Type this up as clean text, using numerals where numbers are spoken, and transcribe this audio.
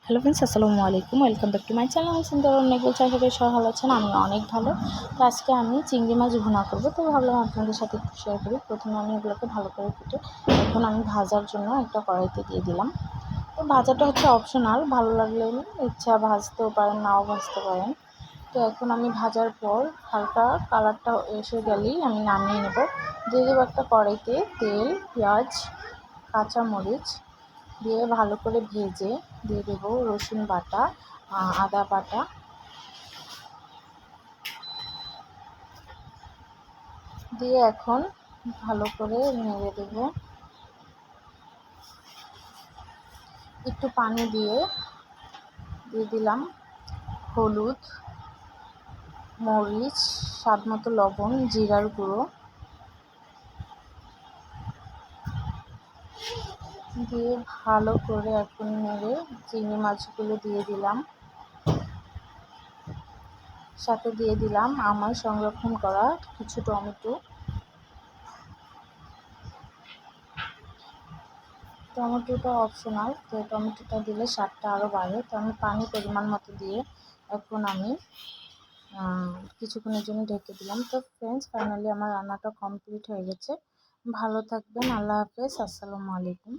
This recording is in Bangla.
হ্যালো ফ্রেন্ডস, আসসালামু আলাইকুম। Welcome back to my channel. আমি সুন্দর অনেক বলছি, আশা করি সবাই ভালো আছেন। আমি অনেক ভালো। তো আজকে আমি চিংড়ি মাছ ভুনা করবো, তো ভাবলাম আপনাদের সাথে একটু শেয়ার করি। প্রথমে আমি এগুলোকে ভালো করে কেটে এখন আমি ভাজার জন্য একটা কড়াইতে দিয়ে দিলাম। তো ভাজাটা হচ্ছে অপশনাল, ভালো লাগলে ইচ্ছা ভাজতেও পারেন, নাও ভাজতে পারেন। তো এখন আমি ভাজার পর হালকা কালারটা এসে গেলেই আমি নামিয়ে নেব। দিয়ে দেবো একটা কড়াইতে তেল, পেঁয়াজ, কাঁচামরিচ দিয়ে ভালো করে ভেজে দিয়ে দেবো রসুন বাটা, আদা বাটা, দিয়ে এখন ভালো করে নেড়ে দেবো। একটু পানি দিয়ে দিলাম হলুদ, মরিচ, স্বাদ মতো লবণ, জিরার গুঁড়ো দিয়ে ভালো করে এখন নেড়ে চিংড়ি মাছগুলো দিয়ে দিলাম। সাথে দিয়ে দিলাম আমার সংরক্ষণ করা কিছু টমেটো। টমেটোটা অপশনাল, তো টমেটোটা দিলে স্বাদটা আরও বাড়ে। তো আমি পানি পরিমাণ মতো দিয়ে এখন আমি কিছুক্ষণের জন্য ঢেকে দিলাম। তো ফ্রেন্ডস, ফাইনালি আমার রান্নাটা কমপ্লিট হয়ে গেছে। ভালো থাকবেন, আল্লাহ হাফেজ, আসসালামু আলাইকুম।